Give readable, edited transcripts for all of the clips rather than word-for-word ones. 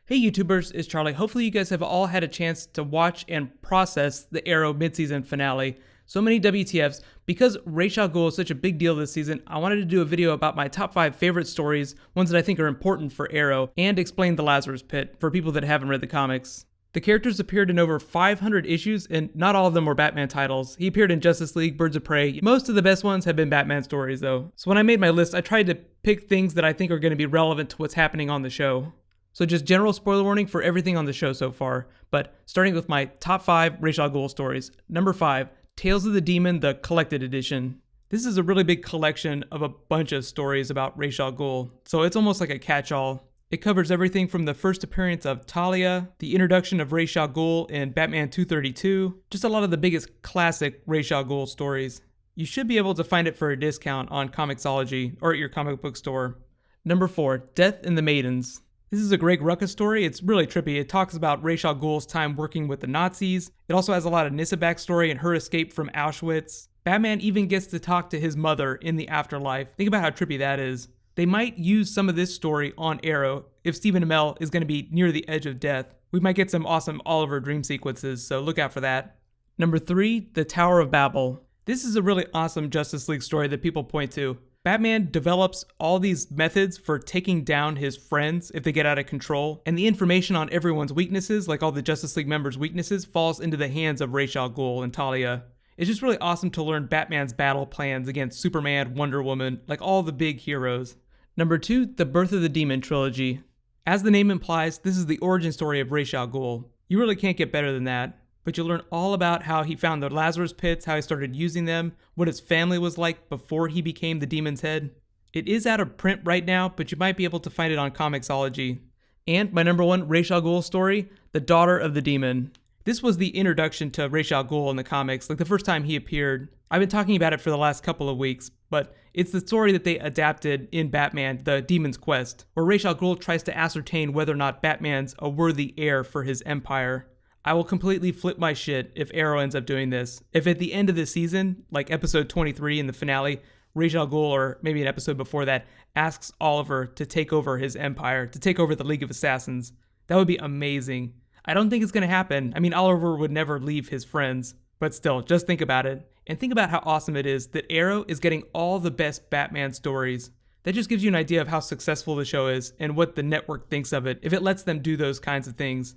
Hey YouTubers, it's Charlie. Hopefully you guys have all had a chance to watch and process the Arrow mid-season finale. So many WTFs. Because Ra's al Ghul is such a big deal this season, I wanted to do a video about my top 5 favorite stories, ones that I think are important for Arrow, and explain the Lazarus Pit for people that haven't read the comics. The characters appeared in over 500 issues, and not all of them were Batman titles. He appeared in Justice League, Birds of Prey. Most of the best ones have been Batman stories though. So when I made my list, I tried to pick things that I think are going to be relevant to what's happening on the show. So just general spoiler warning for everything on the show so far, but starting with my top 5 Ra's al Ghul stories. Number 5, Tales of the Demon, the Collected Edition. This is a really big collection of a bunch of stories about Ra's al Ghul, so it's almost like a catch-all. It covers everything from the first appearance of Talia, the introduction of Ra's al Ghul in Batman 232, just a lot of the biggest classic Ra's al Ghul stories. You should be able to find it for a discount on Comixology or at your comic book store. Number 4, Death in the Maidens. This is a Greg Rucka story. It's really trippy. It talks about Ra's al Ghul's time working with the Nazis. It also has a lot of Nyssa backstory and her escape from Auschwitz. Batman even gets to talk to his mother in the afterlife. Think about how trippy that is. They might use some of this story on Arrow if Stephen Amell is going to be near the edge of death. We might get some awesome Oliver dream sequences, so look out for that. Number 3, The Tower of Babel. This is a really awesome Justice League story that people point to. Batman develops all these methods for taking down his friends if they get out of control, and the information on everyone's weaknesses, like all the Justice League members' weaknesses, falls into the hands of Ra's al Ghul and Talia. It's just really awesome to learn Batman's battle plans against Superman, Wonder Woman, like all the big heroes. Number 2, the Birth of the Demon trilogy. As the name implies, this is the origin story of Ra's al Ghul. You really can't get better than that. But you'll learn all about how he found the Lazarus pits, how he started using them, what his family was like before he became the demon's head. It is out of print right now, but you might be able to find it on Comixology. And my number 1 Ra's al Ghul story, The Daughter of the Demon. This was the introduction to Ra's al Ghul in the comics, like the first time he appeared. I've been talking about it for the last couple of weeks, but it's the story that they adapted in Batman, The Demon's Quest, where Ra's al Ghul tries to ascertain whether or not Batman's a worthy heir for his empire. I will completely flip my shit if Arrow ends up doing this. If at the end of the season, like episode 23 in the finale, Ra's al Ghul, or maybe an episode before that, asks Oliver to take over his empire, to take over the League of Assassins, that would be amazing. I don't think it's going to happen. I mean, Oliver would never leave his friends, but still, just think about it. And think about how awesome it is that Arrow is getting all the best Batman stories. That just gives you an idea of how successful the show is and what the network thinks of it if it lets them do those kinds of things.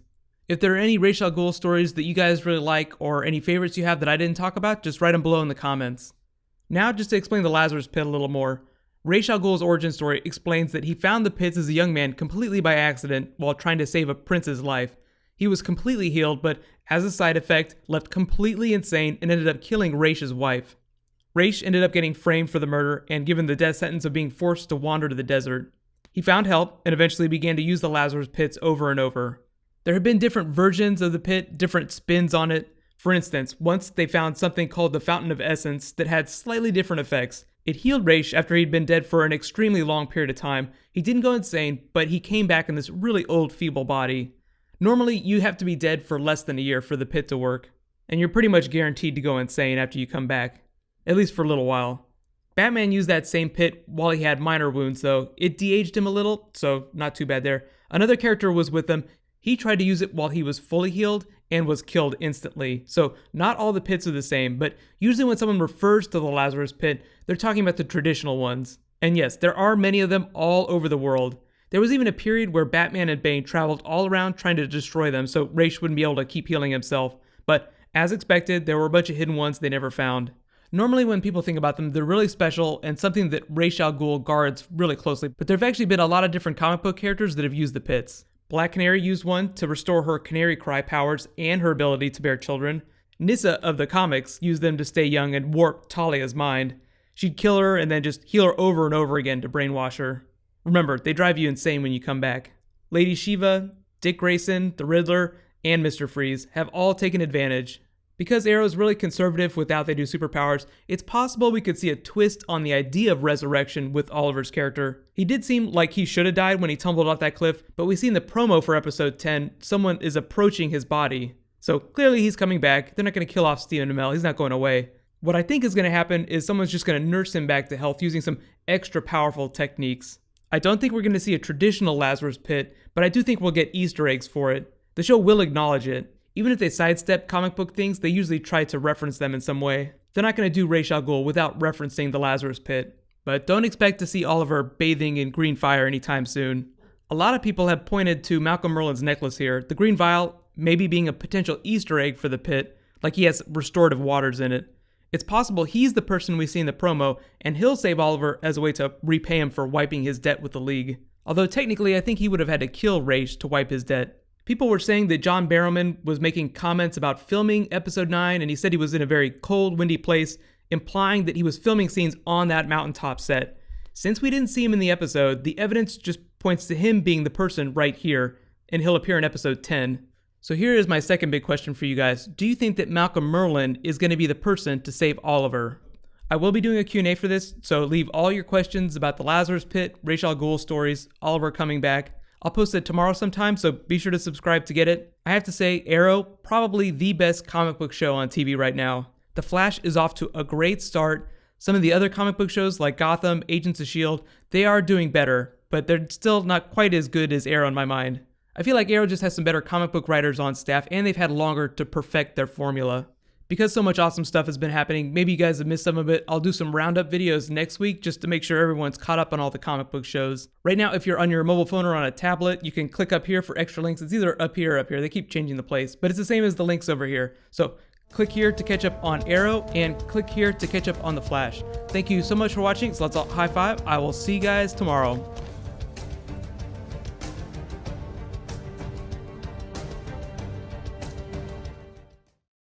If there are any Ra's al Ghul stories that you guys really like or any favorites you have that I didn't talk about, just write them below in the comments. Now, just to explain the Lazarus Pit a little more, Ra's al Ghul's origin story explains that he found the pits as a young man completely by accident while trying to save a prince's life. He was completely healed, but as a side effect, left completely insane and ended up killing Ra's wife. Ra's ended up getting framed for the murder and given the death sentence of being forced to wander to the desert. He found help and eventually began to use the Lazarus Pits over and over. There have been different versions of the pit, different spins on it. For instance, once they found something called the Fountain of Essence that had slightly different effects. It healed Ra's after he'd been dead for an extremely long period of time. He didn't go insane, but he came back in this really old, feeble body. Normally, you have to be dead for less than a year for the pit to work, and you're pretty much guaranteed to go insane after you come back, at least for a little while. Batman used that same pit while he had minor wounds, though. It de-aged him a little, so not too bad there. Another character was with him. He tried to use it while he was fully healed and was killed instantly. So not all the pits are the same, but usually when someone refers to the Lazarus Pit, they're talking about the traditional ones. And yes, there are many of them all over the world. There was even a period where Batman and Bane traveled all around trying to destroy them so Ra's wouldn't be able to keep healing himself. But as expected, there were a bunch of hidden ones they never found. Normally when people think about them, they're really special and something that Ra's al Ghul guards really closely. But there have actually been a lot of different comic book characters that have used the pits. Black Canary used one to restore her canary cry powers and her ability to bear children. Nyssa of the comics used them to stay young and warp Talia's mind. She'd kill her and then just heal her over and over again to brainwash her. Remember, they drive you insane when you come back. Lady Shiva, Dick Grayson, the Riddler, and Mr. Freeze have all taken advantage. Because Arrow is really conservative with how they do superpowers, it's possible we could see a twist on the idea of resurrection with Oliver's character. He did seem like he should have died when he tumbled off that cliff, but we see in the promo for episode 10, someone is approaching his body. So clearly he's coming back. They're not going to kill off Stephen Amell. He's not going away. What I think is going to happen is someone's just going to nurse him back to health using some extra powerful techniques. I don't think we're going to see a traditional Lazarus Pit, but I do think we'll get Easter eggs for it. The show will acknowledge it. Even if they sidestep comic book things, they usually try to reference them in some way. They're not going to do Ra's al Ghul without referencing the Lazarus Pit. But don't expect to see Oliver bathing in green fire anytime soon. A lot of people have pointed to Malcolm Merlyn's necklace here, the green vial maybe being a potential Easter egg for the pit, like he has restorative waters in it. It's possible he's the person we see in the promo, and he'll save Oliver as a way to repay him for wiping his debt with the League. Although technically I think he would have had to kill Ra's to wipe his debt. People were saying that John Barrowman was making comments about filming episode 9, and he said he was in a very cold, windy place, implying that he was filming scenes on that mountaintop set. Since we didn't see him in the episode, the evidence just points to him being the person right here, and he'll appear in episode 10. So here is my second big question for you guys. Do you think that Malcolm Merlyn is going to be the person to save Oliver? I will be doing a Q&A for this, so leave all your questions about the Lazarus Pit, Ra's al Ghul stories, Oliver coming back. I'll post it tomorrow sometime, so be sure to subscribe to get it. I have to say, Arrow, probably the best comic book show on TV right now. The Flash is off to a great start. Some of the other comic book shows like Gotham, Agents of S.H.I.E.L.D., they are doing better, but they're still not quite as good as Arrow in my mind. I feel like Arrow just has some better comic book writers on staff, and they've had longer to perfect their formula. Because so much awesome stuff has been happening, maybe you guys have missed some of it, I'll do some roundup videos next week just to make sure everyone's caught up on all the comic book shows. Right now, if you're on your mobile phone or on a tablet, you can click up here for extra links. It's either up here or up here. They keep changing the place, but it's the same as the links over here. So click here to catch up on Arrow, and click here to catch up on The Flash. Thank you so much for watching, so let's all high five. I will see you guys tomorrow.